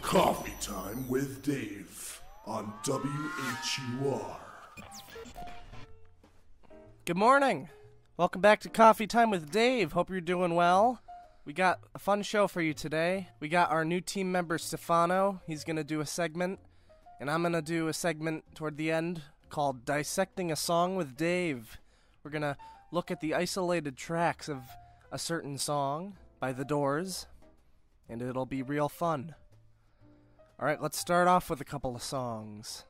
Coffee Time with Dave on WHUR. Good morning. Welcome back to Coffee Time with Dave. Hope you're doing well. We got a fun show for you today. We got our new team member, Stefano. He's going to do a segment, and I'm going to do a segment toward the end called Dissecting a Song with Dave. We're going to look at the isolated tracks of a certain song by The Doors, and it'll be real fun. All right, let's start off with a couple of songs.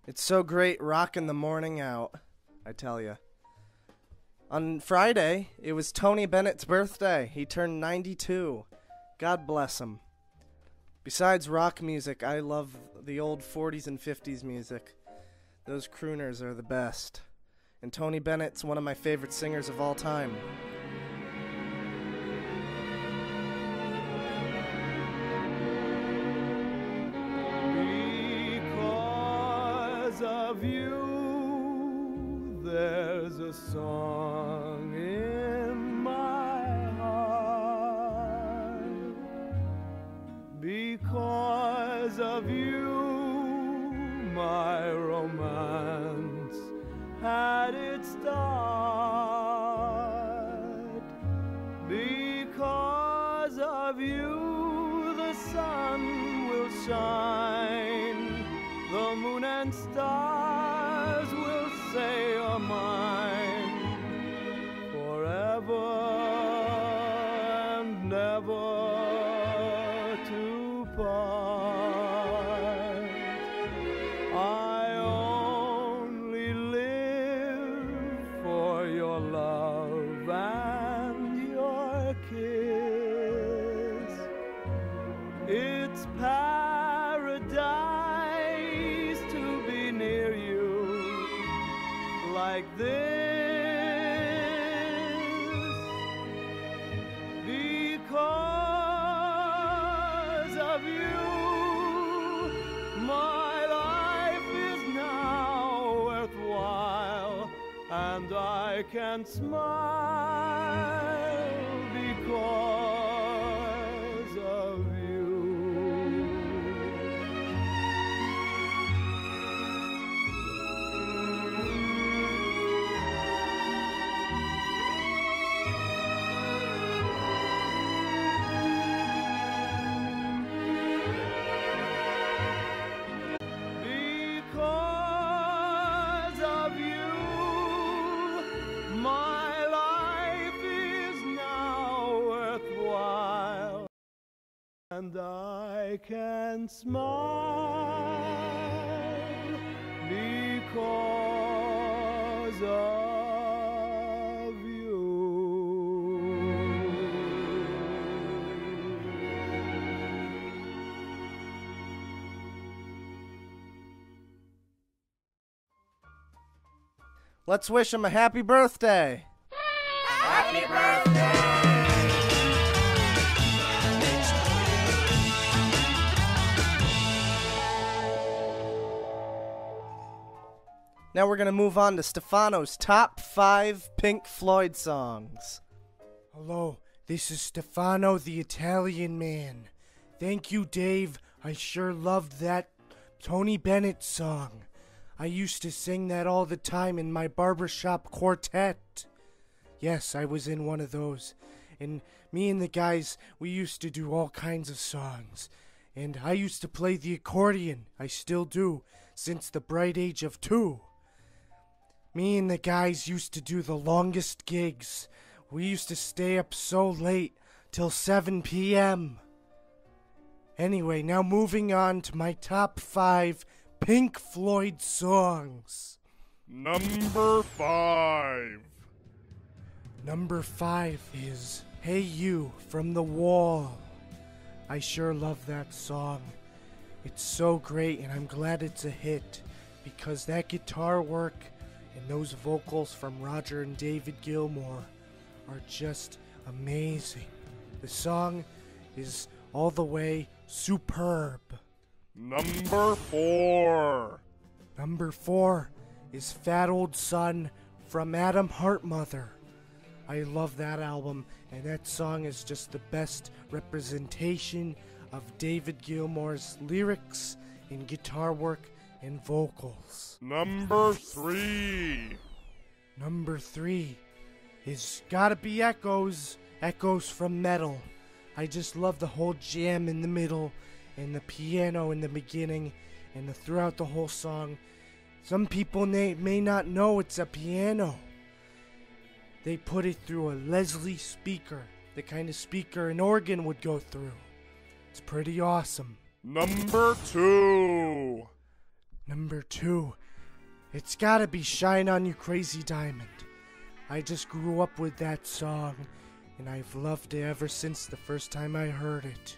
It's so great rocking the morning out, I tell ya. On Friday, it was Tony Bennett's birthday. He turned 92. God bless him. Besides rock music, I love the old 40s and 50s music. Those crooners are the best. And Tony Bennett's one of my favorite singers of all time. Because of you, there's a song in my heart. Because of you, my romance had its start. Because of you, the sun will shine, the moon and stars will say you're mine, forever and never to part. I only live for your love and your kiss. It's paradise to be near you like this. Because of you, my life is now worthwhile, and I can smile because of you. Because of you, my life is now worthwhile, and I can smile because of you. Let's wish him a happy birthday. Happy birthday! Now we're going to move on to Stefano's top 5 Pink Floyd songs. Hello, this is Stefano the Italian Man. Thank you, Dave. I sure loved that Tony Bennett song. I used to sing that all the time in my barbershop quartet. Yes, I was in one of those. And me and the guys, we used to do all kinds of songs. And I used to play the accordion. I still do, since the bright age of 2. Me and the guys used to do the longest gigs. We used to stay up so late, till 7 p.m. Anyway, now moving on to my top 5 Pink Floyd songs. Number 5. Number 5 is Hey You from The Wall. I sure love that song. It's so great, and I'm glad it's a hit, because that guitar work and those vocals from Roger and David Gilmour are just amazing. The song is all the way superb. Number 4. Number 4 is Fat Old Son from Adam Heartmother. I love that album, and that song is just the best representation of David Gilmour's lyrics and guitar work and vocals. Number 3. Number 3 is Gotta Be Echoes, Echoes from Metal. I just love the whole jam in the middle, and the piano in the beginning, and throughout the whole song. Some people may not know it's a piano. They put it through a Leslie speaker, the kind of speaker an organ would go through. It's pretty awesome. Number 2. Number 2, it's gotta be Shine On You Crazy Diamond. I just grew up with that song, and I've loved it ever since the first time I heard it.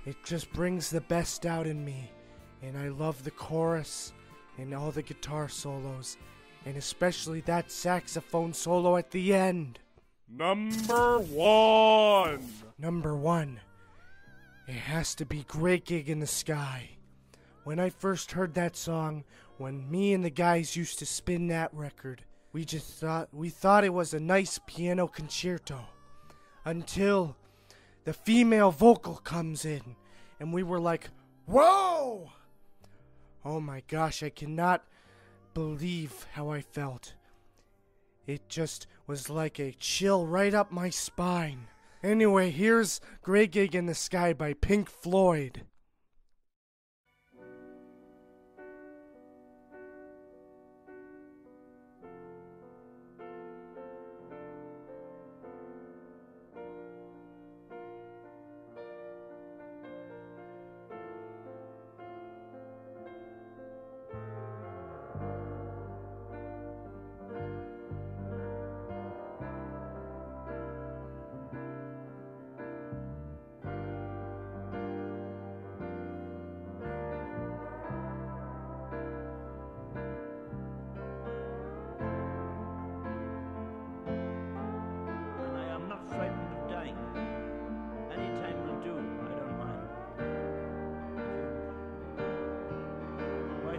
It just brings the best out in me, and I love the chorus and all the guitar solos, and especially that saxophone solo at the end. Number 1. Number 1, it has to be Great Gig in the Sky. When I first heard that song, when me and the guys used to spin that record, we thought it was a nice piano concerto, until the female vocal comes in, and we were like, whoa! Oh my gosh, I cannot believe how I felt. It just was like a chill right up my spine. Anyway, here's Great Gig in the Sky by Pink Floyd.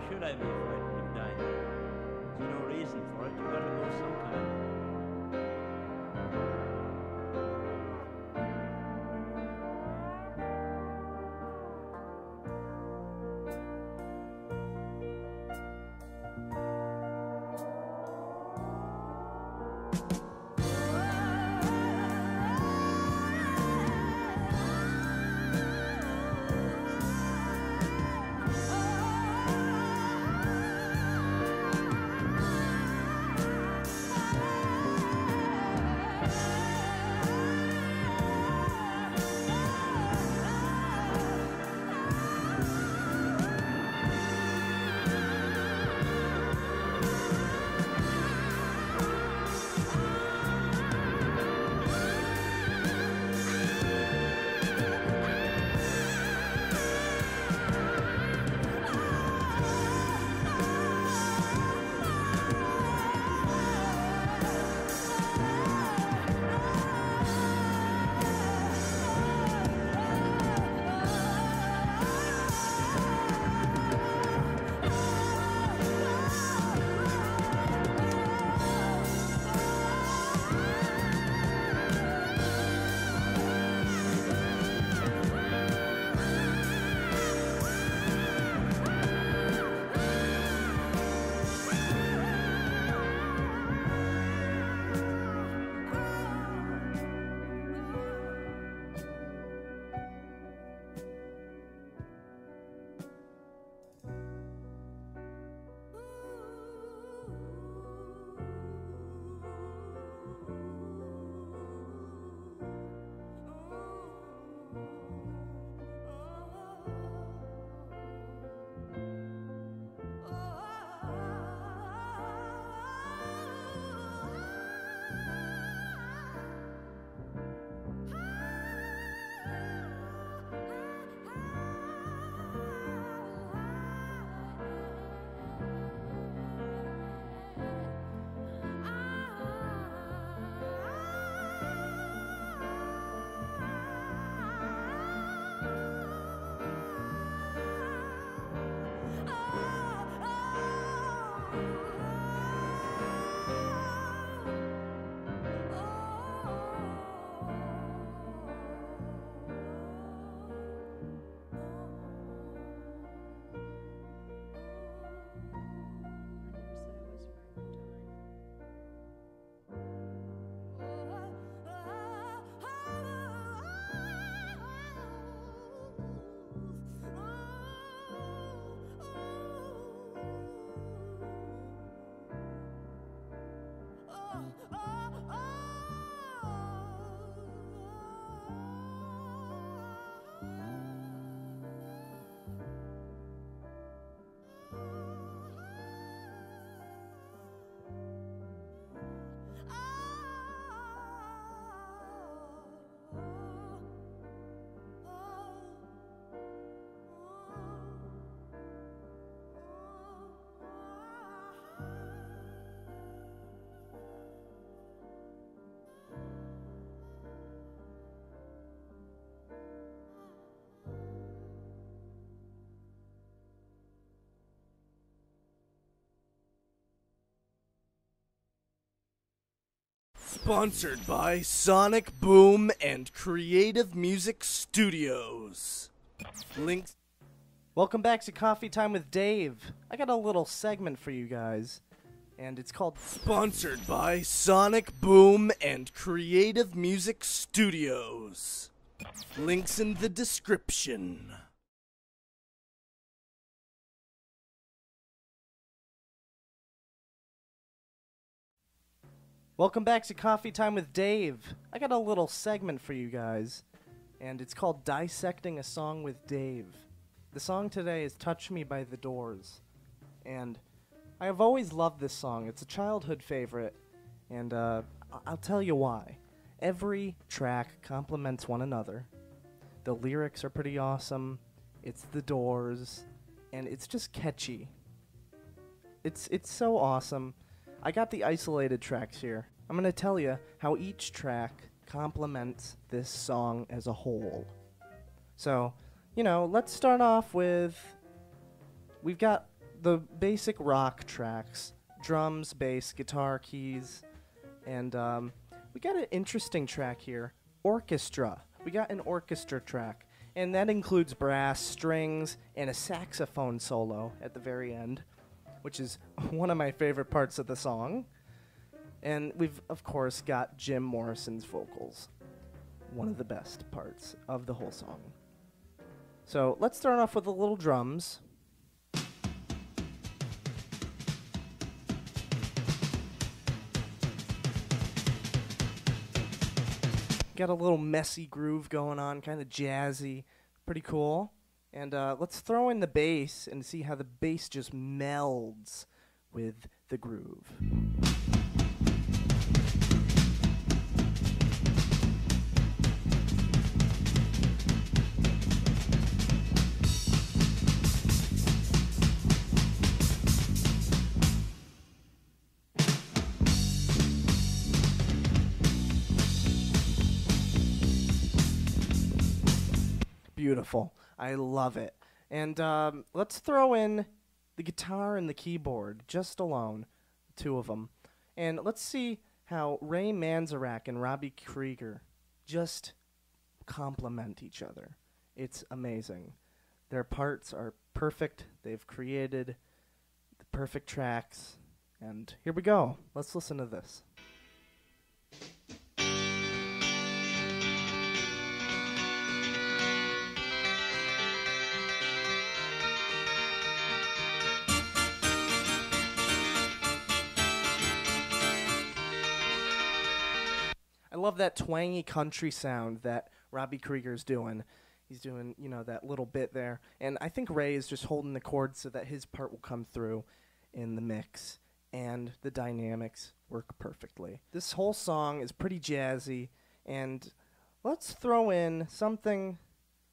Should I be frightened of dying? There's no reason for it. You've got to go sometime. Sponsored by Sonic Boom and Creative Music Studios. Links. Welcome back to Coffee Time with Dave. I got a little segment for you guys, and it's called Sponsored by Sonic Boom and Creative Music Studios. Links in the description. Welcome back to Coffee Time with Dave. I got a little segment for you guys, and it's called Dissecting a Song with Dave. The song today is Touch Me by The Doors, and I have always loved this song. It's a childhood favorite, and I'll tell you why. Every track complements one another. The lyrics are pretty awesome. It's The Doors, and it's just catchy. It's so awesome. I got the isolated tracks here. I'm going to tell you how each track complements this song as a whole. So, let's start off with, we've got the basic rock tracks, drums, bass, guitar, keys, and we got an interesting track here, orchestra. We got an orchestra track, and that includes brass, strings, and a saxophone solo at the very end, which is one of my favorite parts of the song. And we've, of course, got Jim Morrison's vocals, one of the best parts of the whole song. So let's start off with a little drums. Got a little messy groove going on, kind of jazzy, pretty cool. And let's throw in the bass and see how the bass just melds with the groove. Beautiful. I love it. And let's throw in the guitar and the keyboard, just alone, two of them. And let's see how Ray Manzarek and Robbie Krieger just complement each other. It's amazing. Their parts are perfect. They've created the perfect tracks. And here we go. Let's listen to this. I love that twangy country sound that Robbie Krieger's doing. He's doing, that little bit there. And I think Ray is just holding the chords so that his part will come through in the mix. And the dynamics work perfectly. This whole song is pretty jazzy. And let's throw in something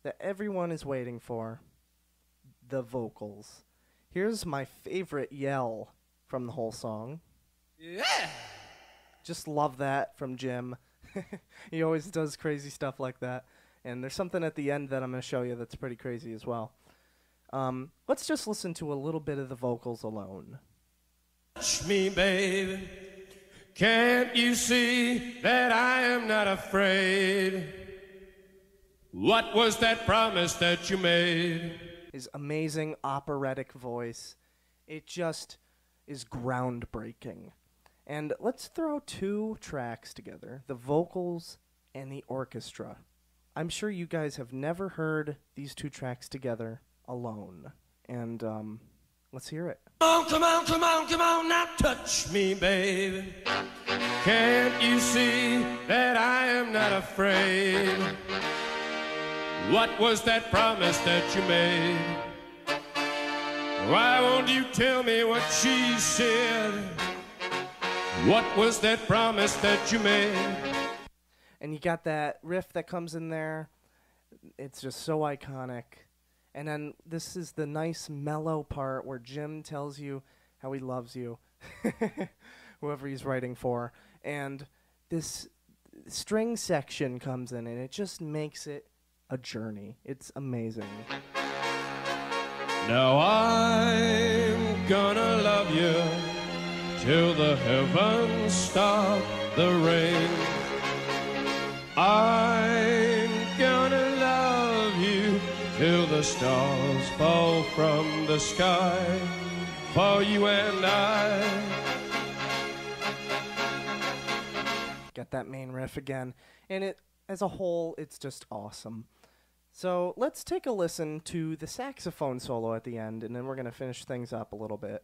that everyone is waiting for. The vocals. Here's my favorite yell from the whole song. Yeah! Just love that from Jim. He always does crazy stuff like that. And there's something at the end that I'm going to show you that's pretty crazy as well. Let's just listen to a little bit of the vocals alone. Touch me, baby. Can't you see that I am not afraid? What was that promise that you made? His amazing operatic voice. It just is groundbreaking. And let's throw two tracks together, the vocals and the orchestra. I'm sure you guys have never heard these two tracks together alone. And let's hear it. Come on, now touch me, baby. Can't you see that I am not afraid? What was that promise that you made? Why won't you tell me what she said? What was that promise that you made? And you got that riff that comes in there. It's just so iconic. And then this is the nice mellow part where Jim tells you how he loves you, whoever he's writing for. And this string section comes in, and it just makes it a journey. It's amazing. Now I'm gonna love you till the heavens stop the rain. I'm gonna love you till the stars fall from the sky for you and I. Got that main riff again, and it, as a whole, it's just awesome. So let's take a listen to the saxophone solo at the end, and then we're going to finish things up a little bit.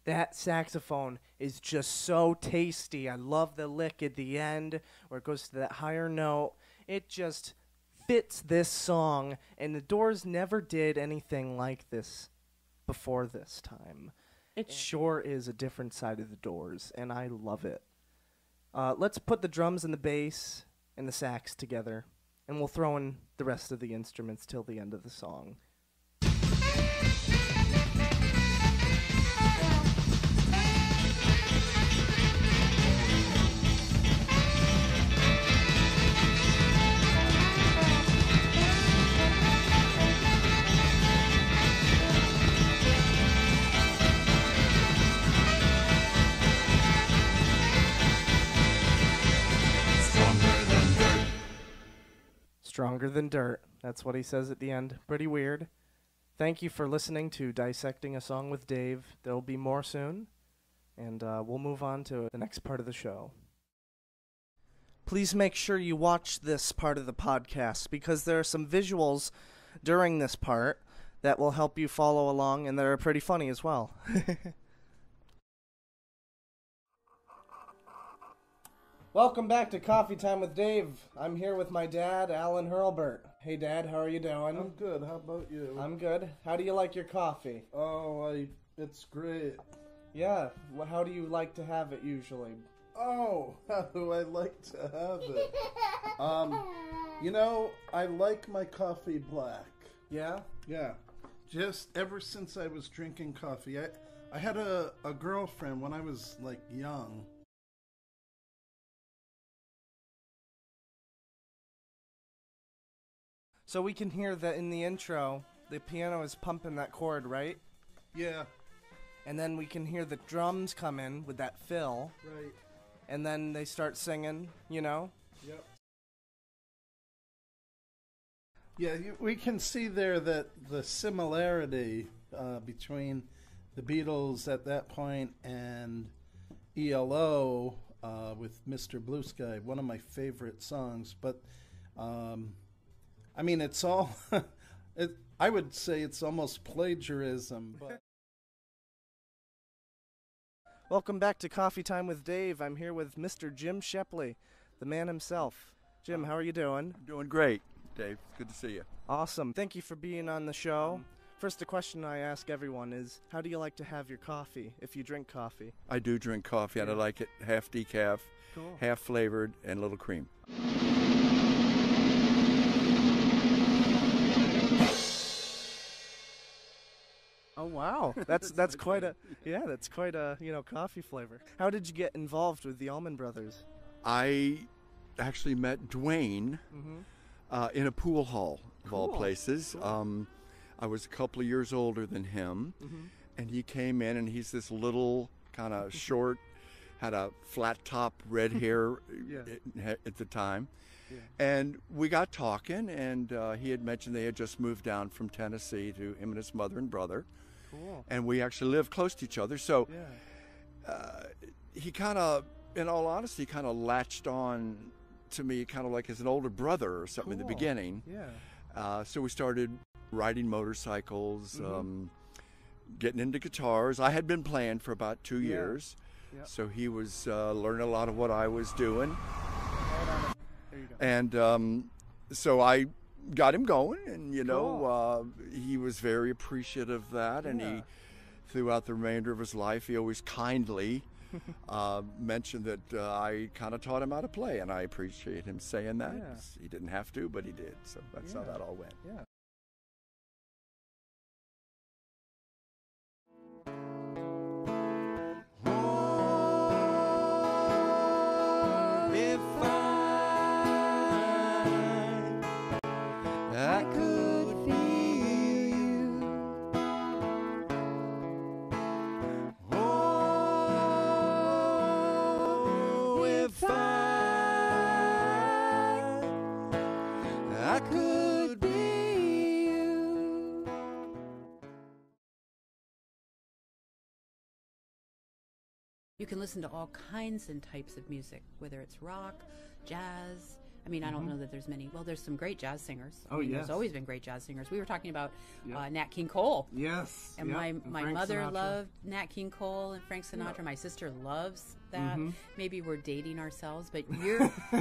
That saxophone is just so tasty. I love the lick at the end where it goes to that higher note. It just fits this song, and the Doors never did anything like this before this time. It sure is a different side of the Doors, and I love it. Let's put the drums and the bass and the sax together, and we'll throw in the rest of the instruments till the end of the song. Stronger than dirt. That's what he says at the end. Pretty weird. Thank you for listening to Dissecting a Song with Dave. There'll be more soon, and we'll move on to the next part of the show. Please make sure you watch this part of the podcast because there are some visuals during this part that will help you follow along, and they're pretty funny as well. Welcome back to Coffee Time with Dave. I'm here with my dad, Alan Hurlbert. Hey, Dad, how are you doing? I'm good. How about you? I'm good. How do you like your coffee? Oh, it's great. Yeah. How do you like to have it usually? Oh, how do I like to have it? I like my coffee black. Yeah? Yeah. Just ever since I was drinking coffee. I had a girlfriend when I was, young. So we can hear that in the intro, the piano is pumping that chord, right? Yeah. And then we can hear the drums come in with that fill. Right. And then they start singing, you know? Yep. Yeah, we can see there that the similarity between the Beatles at that point and ELO with Mr. Blue Sky, one of my favorite songs. But, it's all, I would say it's almost plagiarism. But. Welcome back to Coffee Time with Dave. I'm here with Mr. Jim Shepley, the man himself. Jim, how are you doing? I'm doing great, Dave. Good to see you. Awesome. Thank you for being on the show. First, the question I ask everyone is, how do you like to have your coffee, if you drink coffee? I do drink coffee, and I like it half decaf, Cool. half flavored, and a little cream. Oh wow, that's quite a coffee flavor. How did you get involved with the Allman Brothers? I actually met Dwayne in a pool hall of all places. Cool. I was a couple of years older than him, and he came in, and he's this little kind of short, had a flat top, red hair at the time. Yeah. And we got talking, and he had mentioned they had just moved down from Tennessee to him and his mother and brother. Cool. And we actually lived close to each other. So he kind of, in all honesty, kind of latched on to me kind of like as an older brother or something in the beginning. Yeah. So we started riding motorcycles, getting into guitars. I had been playing for about 2 years. Yep. So he was learning a lot of what I was doing. There you go. And so I got him going, and he was very appreciative of that. And he, throughout the remainder of his life, he always kindly mentioned that I kind of taught him how to play, and I appreciate him saying that. Yeah. He didn't have to, but he did. So that's how that all went. Yeah. Oh, You can listen to all kinds and types of music, whether it's rock, jazz. I mean, I don't know that there's many. Well, there's some great jazz singers. I mean, yes. There's always been great jazz singers. We were talking about Yep. Nat King Cole. Yes. And yep. my And Frank mother Sinatra. loved Nat King Cole and Frank Sinatra. My sister loves that. Maybe we're dating ourselves, but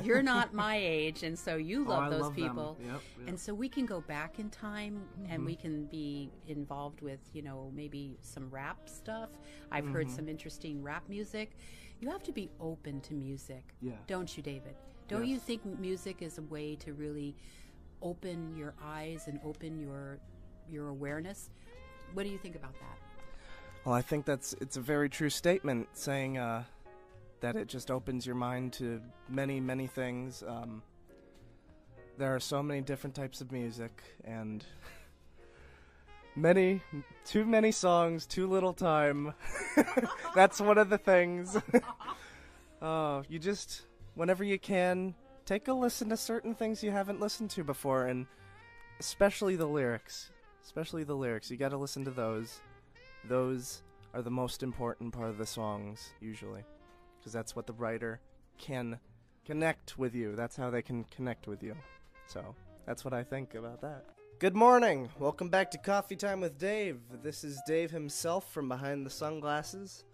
you're not my age, and so you love I those love them. people. Yep, yep. And so we can go back in time, and we can be involved with, maybe some rap stuff. I've heard some interesting rap music. You have to be open to music, Yeah. don't you, David? Don't you Yes. think music is a way to really open your eyes and open your awareness? What do you think about that? Well, I think it's a very true statement, saying that it just opens your mind to many, many things. There are so many different types of music, and too many songs, too little time. That's one of the things. You just, whenever you can, take a listen to certain things you haven't listened to before, and especially the lyrics. You gotta listen to those. Those are the most important part of the songs, usually, because that's what the writer can connect with you. That's how they can connect with you. So, that's what I think about that. Good morning! Welcome back to Coffee Time with Dave. This is Dave himself from behind the sunglasses.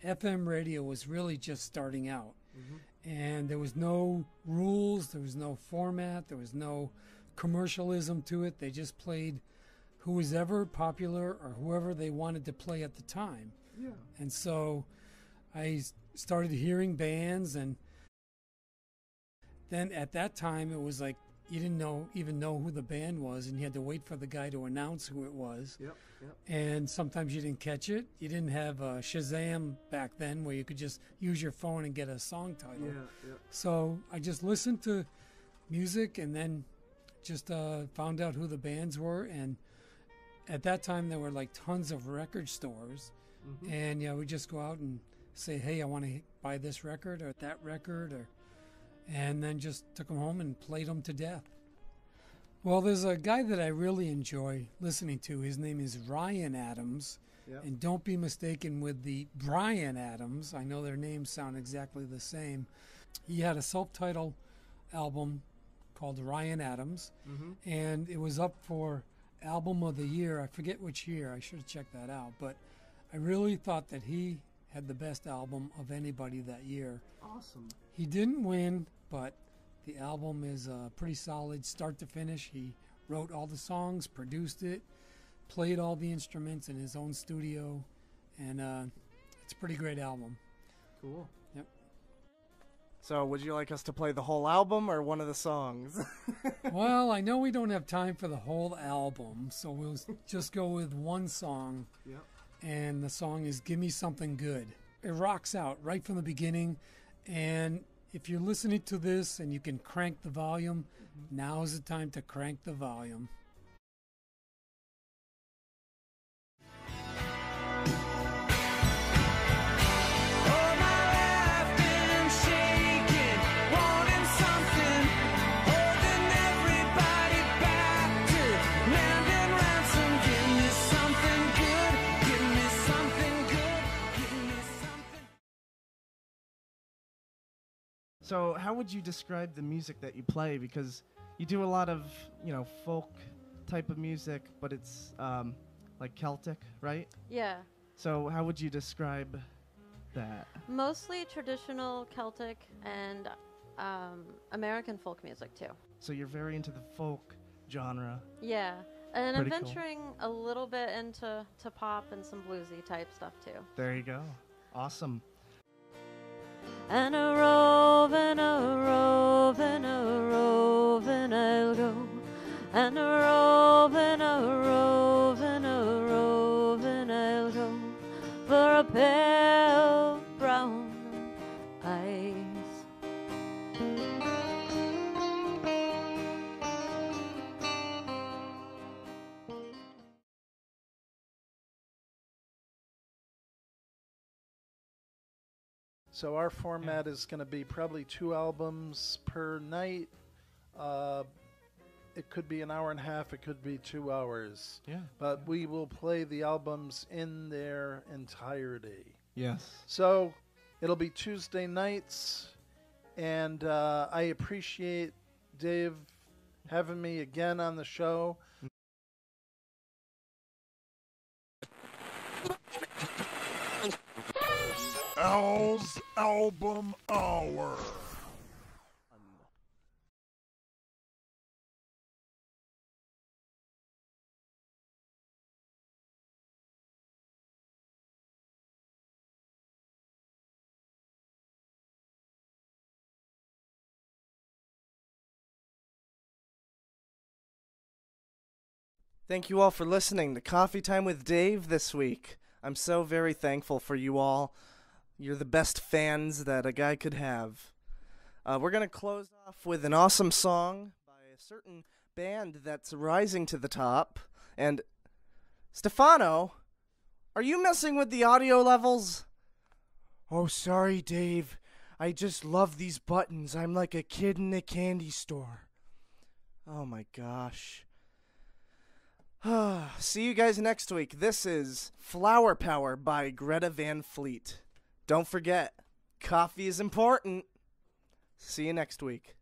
FM radio was really just starting out. And there was no rules, there was no format, there was no commercialism to it. They just played who was ever popular or whoever they wanted to play at the time. Yeah. And so I started hearing bands, and then at that time it was like you didn't even know who the band was, and you had to wait for the guy to announce who it was. Yep. And sometimes you didn't catch it. You didn't have Shazam back then, where you could just use your phone and get a song title. Yeah. So I just listened to music, and then just found out who the bands were. And at that time, there were like tons of record stores, and we just go out and say, "Hey, I want to buy this record or that record," and then just took them home and played them to death. Well, there's a guy that I really enjoy listening to. His name is Ryan Adams. Yep. And don't be mistaken with the Bryan Adams. I know their names sound exactly the same. He had a self-titled album called Ryan Adams, and it was up for Album of the Year. I forget which year. I should have checked that out. But I really thought that he had the best album of anybody that year. Awesome. He didn't win, but the album is pretty solid start to finish. He wrote all the songs, produced it, played all the instruments in his own studio, and it's a pretty great album. Cool. Yep. So, would you like us to play the whole album or one of the songs? Well, I know we don't have time for the whole album, so we'll just go with one song. Yep. And the song is Give Me Something Good. It rocks out right from the beginning, and if you're listening to this and you can crank the volume, now is the time to crank the volume. So, how would you describe the music that you play? Because you do a lot of, folk type of music, but it's like Celtic, right? Yeah. So, how would you describe that? Mostly traditional Celtic and American folk music too. So, you're very into the folk genre. Yeah. And I'm Pretty cool. venturing a little bit into pop and some bluesy type stuff too. There you go. Awesome. And a rove, and a rove, and a rove, and I'll go. And a rove, and a rove, and a rove, and I'll go for a pair of brown eyes. So our format is going to be probably 2 albums per night. It could be an hour and a half. It could be 2 hours. Yeah. But we will play the albums in their entirety. Yes. So it'll be Tuesday nights. And I appreciate Dave having me again on the show. Al's Album Hour. Thank you all for listening to Coffee Time with Dave this week. I'm so very thankful for you all. You're the best fans that a guy could have. We're going to close off with an awesome song by a certain band that's rising to the top. And, Stefano, are you messing with the audio levels? Oh, sorry, Dave. I just love these buttons. I'm like a kid in a candy store. Oh my gosh. See you guys next week. This is Flower Power by Greta Van Fleet. Don't forget, coffee is important. See you next week.